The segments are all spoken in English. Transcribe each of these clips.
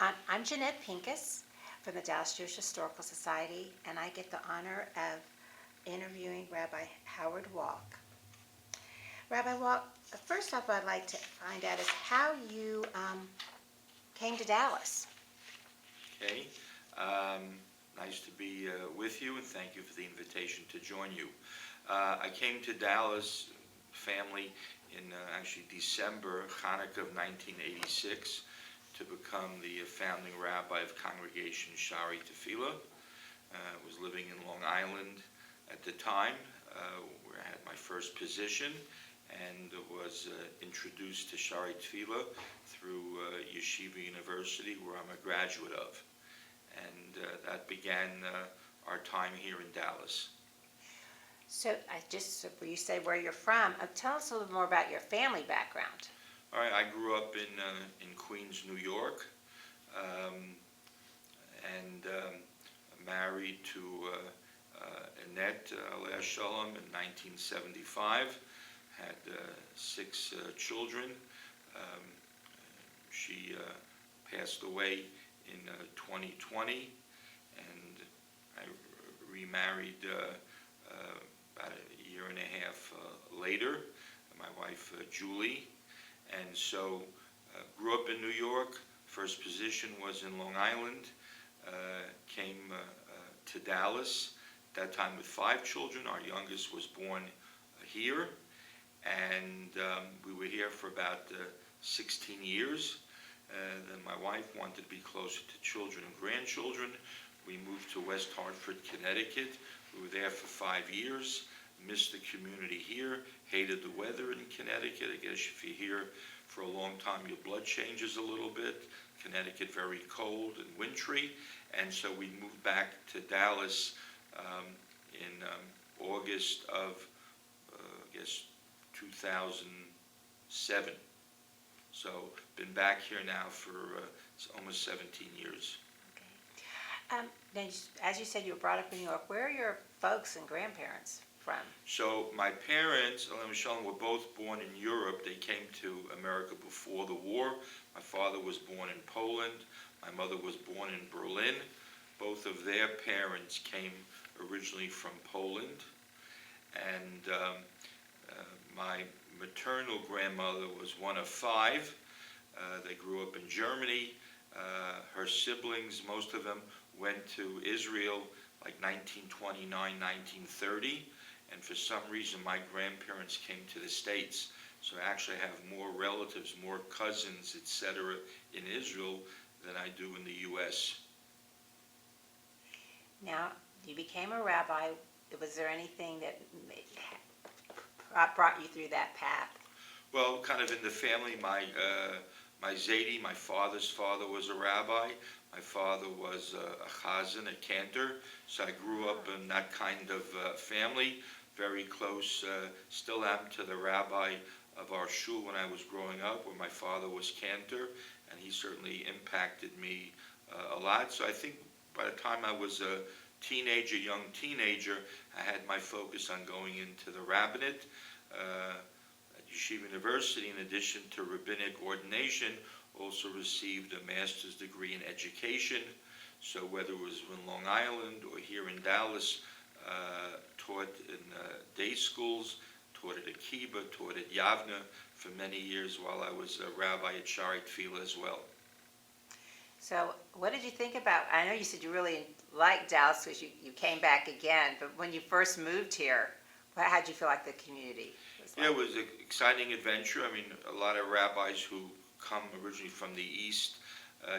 I'm Jeanette Pincus from the Dallas Jewish Historical Society, and I get the honor of interviewing Rabbi Howard Wolk. Rabbi Wolk, first off, I'd like to find out is how you came to Dallas. Okay. Nice to be with you, and thank you for the invitation to join you. I came to Dallas, family, in actually December, Hanukkah of 1986, to become the founding rabbi of Congregation Shari Tefillah. Was living in Long Island at the time, where I had my first position, and was introduced to Shari Tefillah through Yeshiva University, where I'm a graduate of. And that began our time here in Dallas. So you say where you're from. Tell us a little more about your family background. All right, I grew up in Queens, New York, and married to Annette Aleh Shalom in 1975. Had 6 children. She passed away in 2020, and I remarried about a year and a half later, my wife Julie. And so grew up in New York. First position was in Long Island. Came to Dallas, at that time with 5 children. Our youngest was born here, and we were here for about 16 years. Then my wife wanted to be closer to children and grandchildren. We moved to West Hartford, Connecticut. We were there for 5 years. Missed the community here, hated the weather in Connecticut. I guess if you're here for a long time, your blood changes a little bit. Connecticut very cold and wintry, and so we moved back to Dallas in August of, I guess, 2007. So been back here now for almost 17 years. Okay. Now, as you said, you were brought up in New York. Where are your folks and grandparents from? So my parents, Aleh Shalom, were both born in Europe. They came to America before the war. My father was born in Poland. My mother was born in Berlin. Both of their parents came originally from Poland. And my maternal grandmother was one of 5. They grew up in Germany. Her siblings, most of them, went to Israel like 1929, 1930. And for some reason, my grandparents came to the States. So I actually have more relatives, more cousins, etc. in Israel than I do in the U.S. Now, you became a rabbi. Was there anything that brought you through that path? Well, kind of in the family, my Zaidi, my father's father, was a rabbi. My father was a chazan, a cantor. So I grew up in that kind of family, very close, still am to the rabbi of our shul when I was growing up, where my father was cantor, and he certainly impacted me a lot. So I think by the time I was a teenager, young teenager, I had my focus on going into the rabbinate. At Yeshiva University, in addition to rabbinic ordination, also received a master's degree in education. So whether it was in Long Island or here in Dallas, taught in day schools, taught at Akiba, taught at Yavne for many years while I was a rabbi at Shari Tefillah as well. So what did you think about, I know you said you really liked Dallas because you came back again, but when you first moved here, how did you feel like the community was like? Yeah, it was an exciting adventure. I mean, a lot of rabbis who come originally from the East,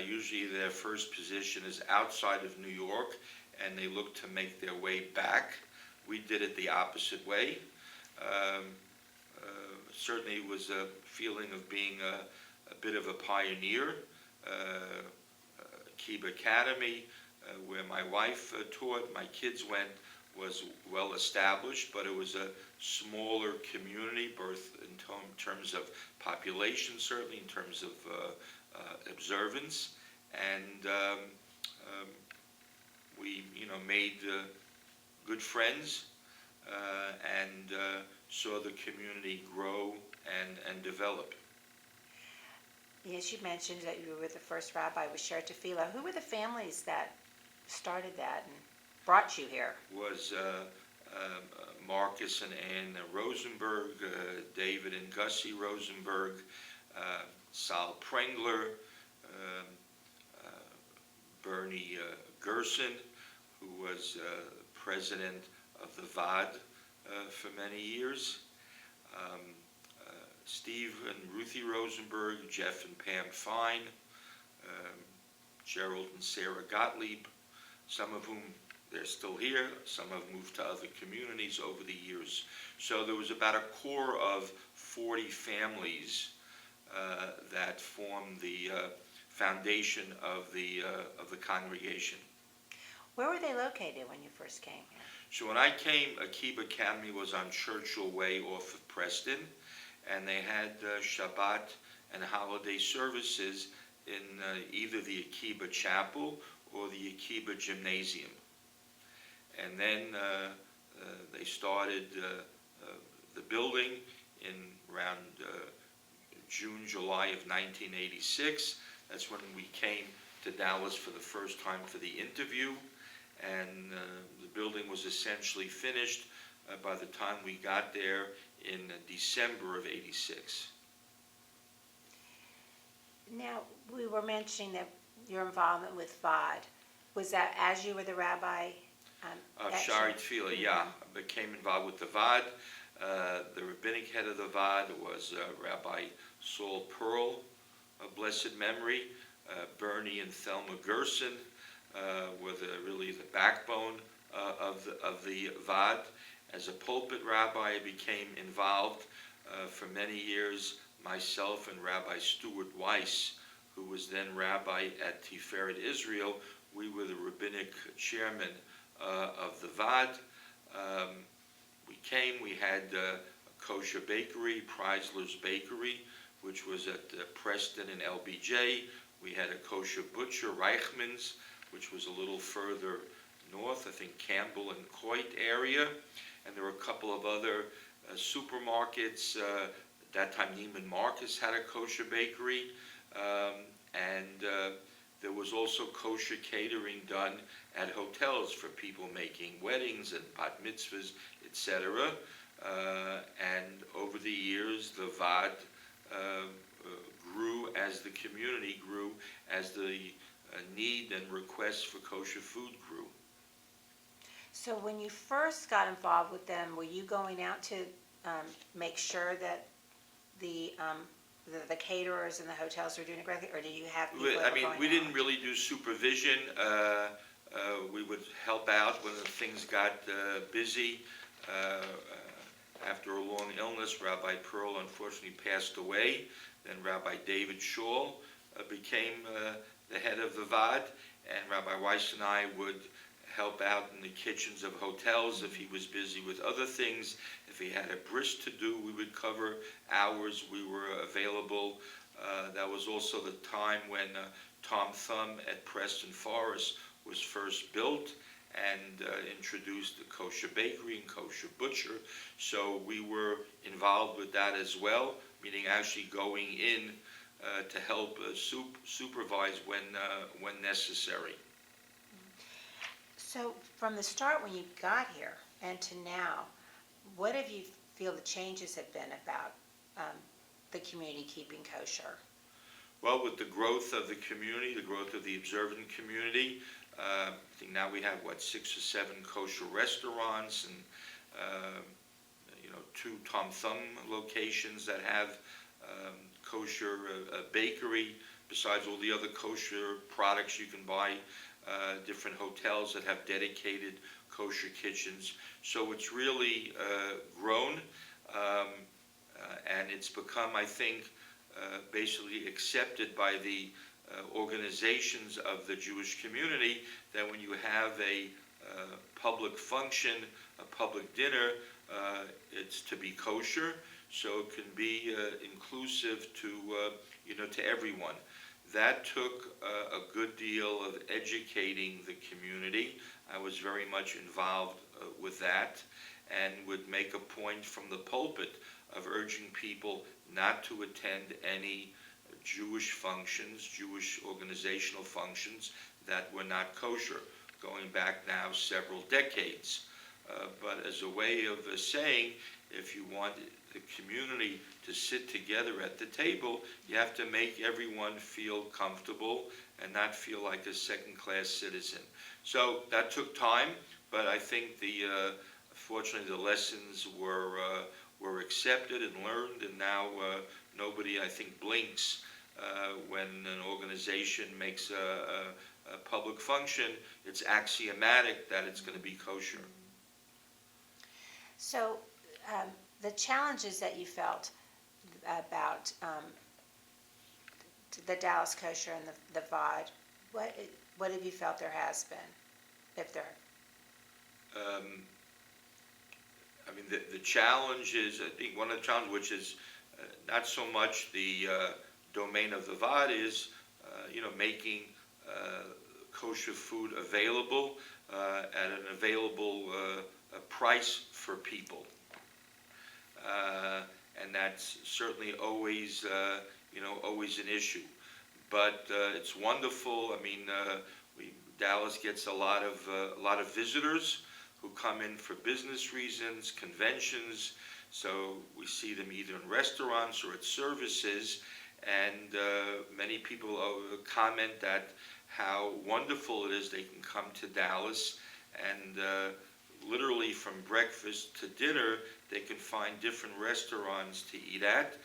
usually their first position is outside of New York, and they look to make their way back. We did it the opposite way. Certainly it was a feeling of being a bit of a pioneer. Akiba Academy, where my wife taught, my kids went, was well established, but it was a smaller community, both in terms of population, certainly in terms of observance, and we, made good friends and saw the community grow and develop. Yes, you mentioned that you were the first rabbi with Sher Tefillah. Who were the families that started that and brought you here? Was Marcus and Ann Rosenberg, David and Gussie Rosenberg, Sal Prengler, Bernie Gerson, who was president of the VAD for many years, Steve and Ruthie Rosenberg, Jeff and Pam Fine, Gerald and Sarah Gottlieb, some of whom they're still here, some have moved to other communities over the years. So there was about a core of 40 families that formed the foundation of the congregation. Where were they located when you first came here? So when I came, Akiba Academy was on Churchill Way off of Preston, and they had Shabbat and holiday services in either the Akiba Chapel or the Akiba Gymnasium. And then they started the building in around June, July of 1986. That's when we came to Dallas for the first time for the interview, and the building was essentially finished by the time we got there in December of '86. Now, we were mentioning that your involvement with VAD. Was that as you were the rabbi? Shari Tefillah, yeah. I became involved with the VAD. The rabbinic head of the VAD was Rabbi Saul Pearl, of blessed memory. Bernie and Thelma Gerson were really the backbone of the VAD. As a pulpit rabbi, I became involved for many years, myself and Rabbi Stuart Weiss, who was then rabbi at Tiferet Israel. We were the rabbinic chairman of the VAD. We had a kosher bakery, Preisler's Bakery, which was at Preston and LBJ. We had a kosher butcher, Reichman's, which was a little further north, I think Campbell and Coit area. And there were a couple of other supermarkets. At that time, Neiman Marcus had a kosher bakery. There was also kosher catering done at hotels for people making weddings and bat mitzvahs, etc. And over the years, the VAD grew as the community grew, as the need and request for kosher food grew. So when you first got involved with them, were you going out to make sure that the caterers and the hotels were doing it correctly, or did you have people that were going we out? didn't really do supervision. We would help out when things got busy. After a long illness, Rabbi Pearl unfortunately passed away. Then Rabbi David Shaw became the head of the VAD, and Rabbi Weiss and I would help out in the kitchens of hotels if he was busy with other things. If he had a bris to do, we would cover hours. We were available. That was also the time when Tom Thumb at Preston Forest was first built and introduced the kosher bakery and kosher butcher. So we were involved with that as well, meaning actually going in to help supervise when necessary. So from the start when you got here and to now, what have you feel the changes have been about the community keeping kosher? Well, with the growth of the community, the growth of the observant community, I think now we have, 6 or 7 kosher restaurants and, 2 Tom Thumb locations that have kosher bakery, besides all the other kosher products you can buy, different hotels that have dedicated kosher kitchens. So it's really grown, and it's become, I think, basically accepted by the organizations of the Jewish community that when you have a public function, a public dinner, it's to be kosher, so it can be inclusive to everyone. That took a good deal of educating the community. I was very much involved with that, and would make a point from the pulpit of urging people not to attend any Jewish functions, Jewish organizational functions that were not kosher, going back now several decades. But as a way of saying, if you want the community to sit together at the table, you have to make everyone feel comfortable and not feel like a second-class citizen. So that took time, but I think fortunately the lessons were accepted and learned, and now nobody, I think, blinks when an organization makes a public function. It's axiomatic that it's going to be kosher. So the challenges that you felt about the Dallas kosher and the VOD, what have you felt there has been, if there? I mean, the challenge is, I think one of the challenges, which is not so much the domain of the VOD, is making kosher food available at an available price for people. And that's certainly always an issue. But it's wonderful. I mean, Dallas gets a lot of visitors who come in for business reasons, conventions. So we see them either in restaurants or at services. And many people comment that how wonderful it is they can come to Dallas, and literally from breakfast to dinner, they can find different restaurants to eat at,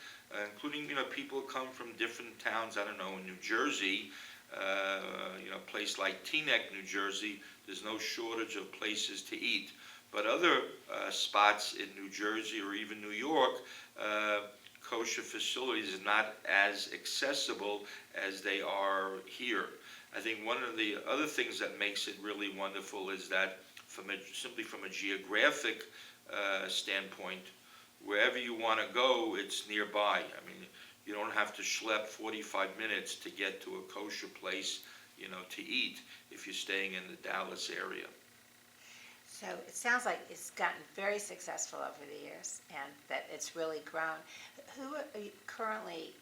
including, people who come from different towns. I don't know, in New Jersey, a place like Teaneck, New Jersey, there's no shortage of places to eat. But other spots in New Jersey or even New York, kosher facilities are not as accessible as they are here. I think one of the other things that makes it really wonderful is that simply from a geographic standpoint, wherever you want to go, it's nearby. I mean, you don't have to schlep 45 minutes to get to a kosher place, to eat if you're staying in the Dallas area. So it sounds like it's gotten very successful over the years, and that it's really grown. Who currently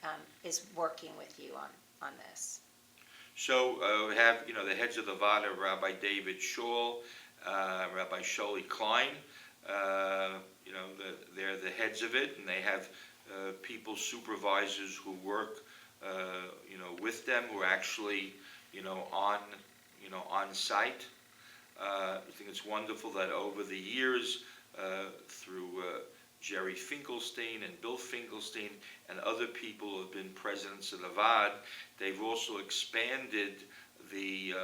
is working with you on this? So we have, the heads of the VOD are Rabbi David Shaul, Rabbi Sholi Klein. They're the heads of it, and they have people, supervisors who work, with them, who are actually, on site. I think it's wonderful that over the years, through Jerry Finkelstein and Bill Finkelstein and other people who have been presidents of the VOD, they've also expanded the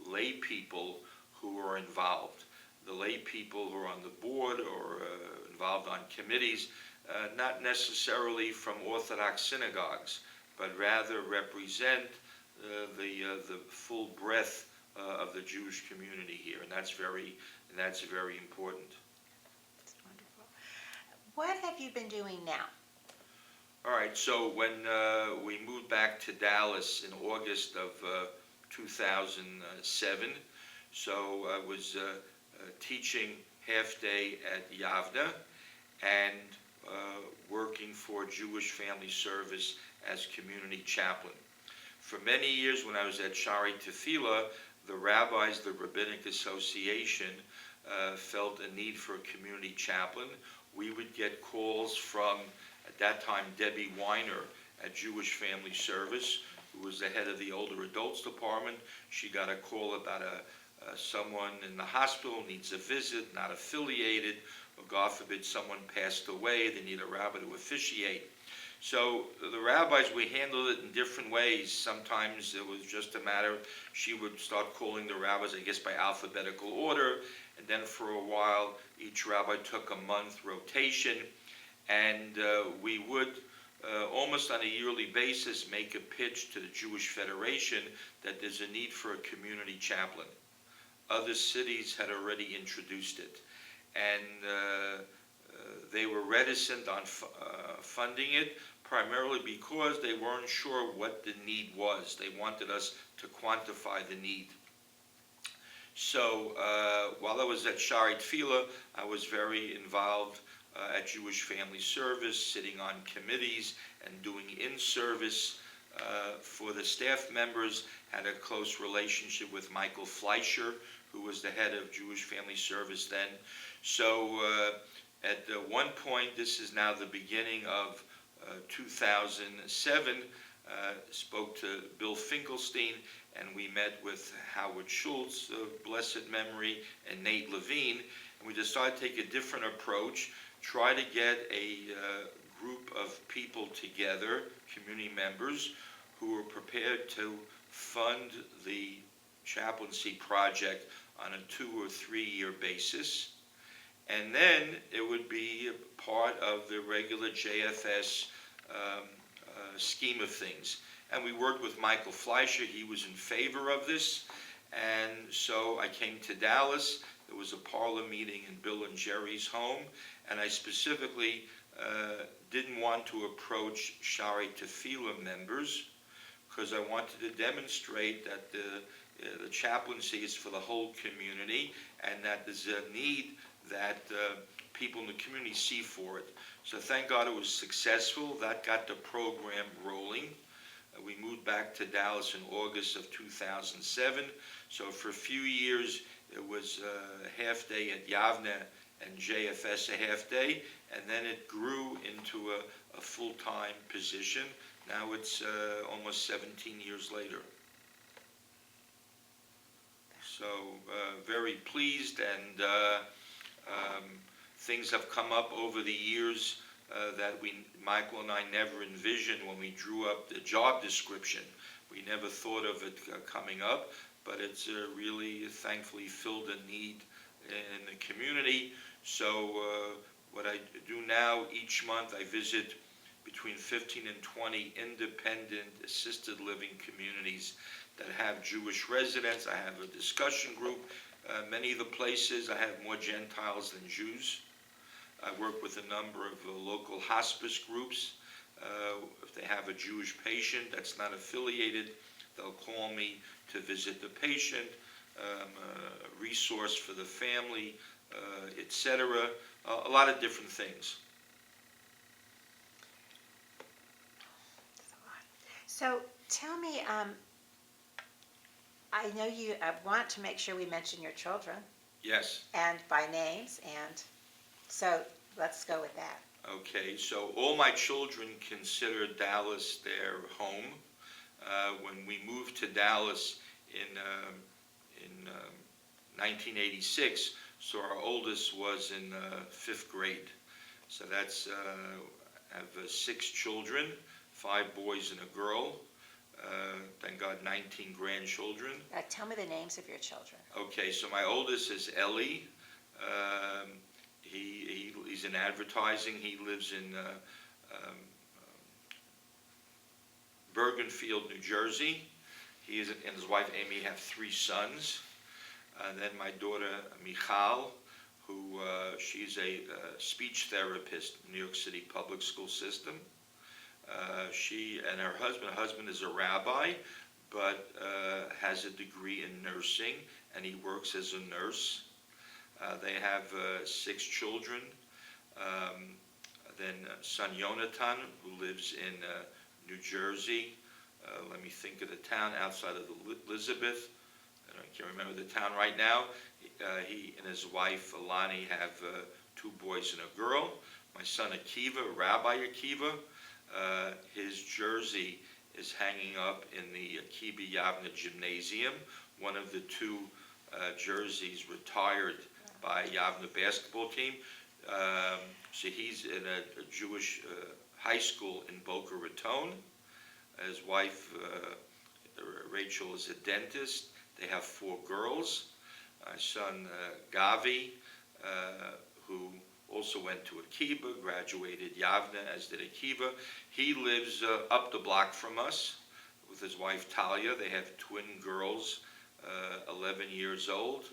lay people who are involved. The lay people who are on the board or involved on committees, not necessarily from Orthodox synagogues, but rather represent the full breadth of the Jewish community here, and that's very important. That's wonderful. What have you been doing now? All right, so when we moved back to Dallas in August of 2007, so I was teaching half-day at Yavna and working for Jewish Family Service as community chaplain. For many years when I was at Shari Tefillah, the rabbis, the Rabbinic Association, felt a need for a community chaplain. We would get calls from, at that time, Debbie Weiner at Jewish Family Service, who was the head of the Older Adults Department. She got a call about someone in the hospital, needs a visit, not affiliated, or God forbid someone passed away, they need a rabbi to officiate. So the rabbis, we handled it in different ways. Sometimes it was just a matter, she would start calling the rabbis, I guess by alphabetical order, and then for a while each rabbi took a month rotation, and we would almost on a yearly basis make a pitch to the Jewish Federation that there's a need for a community chaplain. Other cities had already introduced it, and they were reticent on funding it, primarily because they weren't sure what the need was. They wanted us to quantify the need. So while I was at Shari Tefillah, I was very involved at Jewish Family Service, sitting on committees and doing in-service for the staff members. Had a close relationship with Michael Fleischer, who was the head of Jewish Family Service then. So at one point, this is now the beginning of 2007, spoke to Bill Finkelstein, and we met with Howard Schultz, blessed memory, and Nate Levine, and we decided to take a different approach, try to get a group of people together, community members, who were prepared to fund the chaplaincy project on a 2 or 3 year basis. And then it would be part of the regular JFS scheme of things. And we worked with Michael Fleischer. He was in favor of this. And so I came to Dallas. There was a parlor meeting in Bill and Jerry's home. And I specifically didn't want to approach Shari Tefillah members because I wanted to demonstrate that the chaplaincy is for the whole community and that there's a need that people in the community see for it. So thank God it was successful. That got the program rolling. We moved back to Dallas in August of 2007. So for a few years, it was a half day at Yavne and JFS a half day, and then it grew into a full-time position. Now it's almost 17 years later. So very pleased, and things have come up over the years that Michael and I never envisioned when we drew up the job description. We never thought of it coming up, but it's really thankfully filled a need in the community. So what I do now, each month I visit between 15 and 20 independent assisted living communities that have Jewish residents. I have a discussion group. Many of the places I have more Gentiles than Jews. I work with a number of local hospice groups. If they have a Jewish patient that's not affiliated, they'll call me to visit the patient, a resource for the family, etc. A lot of different things. So tell me, I know you want to make sure we mention your children. Yes. And by names, and so let's go with that. Okay, so all my children consider Dallas their home. When we moved to Dallas in 1986, so our oldest was in 5th grade. So that's, I have 6 children, 5 boys and a girl. Thank God, 19 grandchildren. Tell me the names of your children. Okay, so my oldest is Ellie. He's in advertising. He lives in Bergenfield, New Jersey. He and his wife Amy have 3 sons. Then my daughter Michal, who she's a speech therapist in New York City public school system. She and her husband is a rabbi, but has a degree in nursing, and he works as a nurse. They have 6 children. Then son Yonatan, who lives in New Jersey. Let me think of the town outside of Elizabeth. I can't remember the town right now. He and his wife Alani have 2 boys and a girl. My son Akiva, Rabbi Akiva, his jersey is hanging up in the Akiva Yavne Gymnasium. One of the 2 jerseys retired by Yavne basketball team. So he's in a Jewish high school in Boca Raton. His wife Rachel is a dentist. They have 4 girls. My son Gavi, who also went to Akiva, graduated Yavne, as did Akiva. He lives up the block from us with his wife Talia. They have twin girls, 11 years old,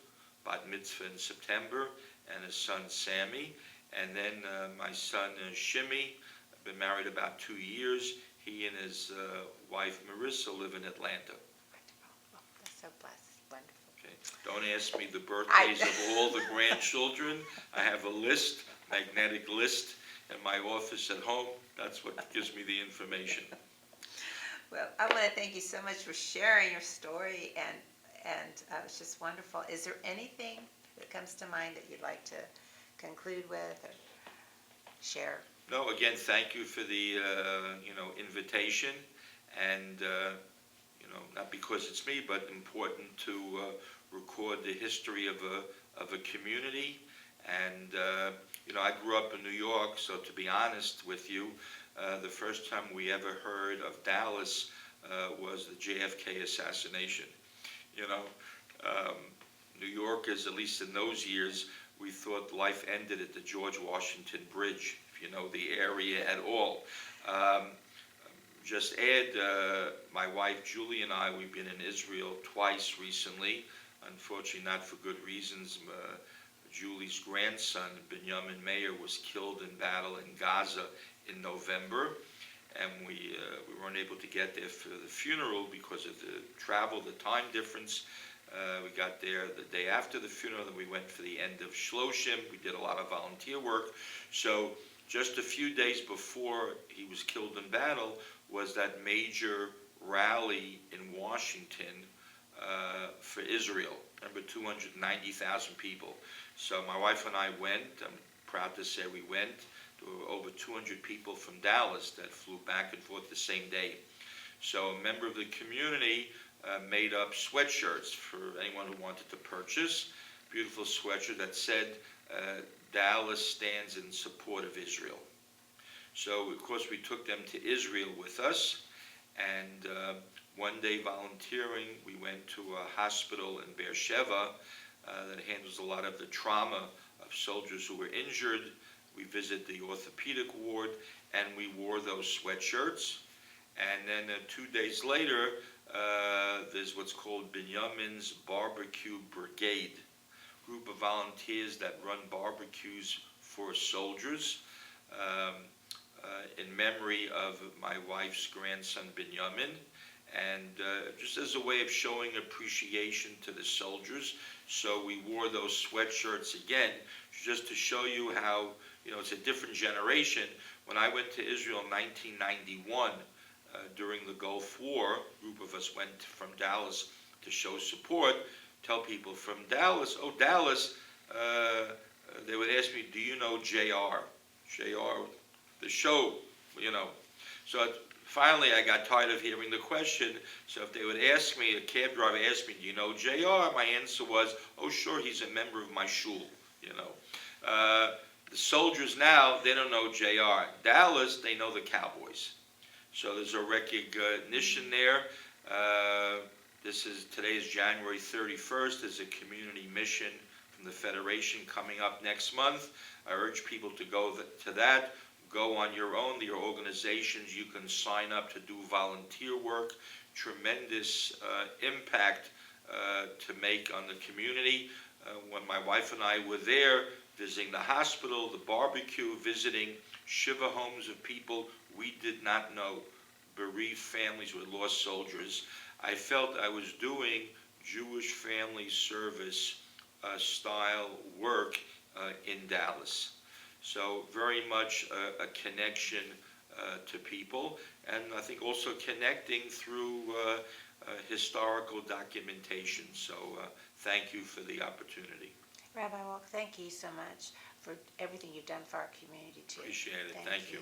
bat mitzvah in September, and his son Sammy. And then my son Shimmy, been married about 2 years. He and his wife Marissa live in Atlanta. Wonderful. Oh, that's so blessed. Wonderful. Okay. Don't ask me the birthdays of all the grandchildren. I have a list, magnetic list, in my office at home. That's what gives me the information. Well, I want to thank you so much for sharing your story, and it's just wonderful. Is there anything that comes to mind that you'd like to conclude with or share? No, again, thank you for the invitation, and not because it's me, but important to record the history of a community. And I grew up in New York, so to be honest with you, the first time we ever heard of Dallas was the JFK assassination. New Yorkers, at least in those years, we thought life ended at the George Washington Bridge, if you know the area at all. Just add, my wife Julie and I, we've been in Israel twice recently, unfortunately not for good reasons. Julie's grandson, Binyamin Meir, was killed in battle in Gaza in November, and we weren't able to get there for the funeral because of the travel, the time difference. We got there the day after the funeral, and we went for the end of Shloshim. We did a lot of volunteer work. So just a few days before he was killed in battle was that major rally in Washington for Israel. Remember, 290,000 people. So my wife and I went. I'm proud to say we went. There were over 200 people from Dallas that flew back and forth the same day. So a member of the community made up sweatshirts for anyone who wanted to purchase. Beautiful sweatshirt that said, Dallas stands in support of Israel. So, of course, we took them to Israel with us, and one day volunteering, we went to a hospital in Beersheba that handles a lot of the trauma of soldiers who were injured. We visited the orthopedic ward, and we wore those sweatshirts. And then 2 days later, there's what's called Binyamin's Barbecue Brigade, group of volunteers that run barbecues for soldiers in memory of my wife's grandson Binyamin, and just as a way of showing appreciation to the soldiers. So we wore those sweatshirts again, just to show you how, it's a different generation. When I went to Israel in 1991, during the Gulf War, a group of us went from Dallas to show support. Tell people from Dallas, oh, Dallas, they would ask me, do you know JR? JR, the show, So finally I got tired of hearing the question. So if they would ask me, a cab driver asked me, do you know JR? My answer was, oh, sure, he's a member of my shul, The soldiers now, they don't know JR. Dallas, they know the Cowboys. So there's a recognition there. Today is January 31st. There's a community mission from the Federation coming up next month. I urge people to go to that. Go on your own. There are organizations you can sign up to do volunteer work. Tremendous impact to make on the community. When my wife and I were there, visiting the hospital, the barbecue, visiting Shiva homes of people we did not know, bereaved families with lost soldiers, I felt I was doing Jewish family service style work in Dallas. So very much a connection to people, and I think also connecting through historical documentation. So thank you for the opportunity. Rabbi Wolk, thank you so much for everything you've done for our community too. Appreciate it. Thank you.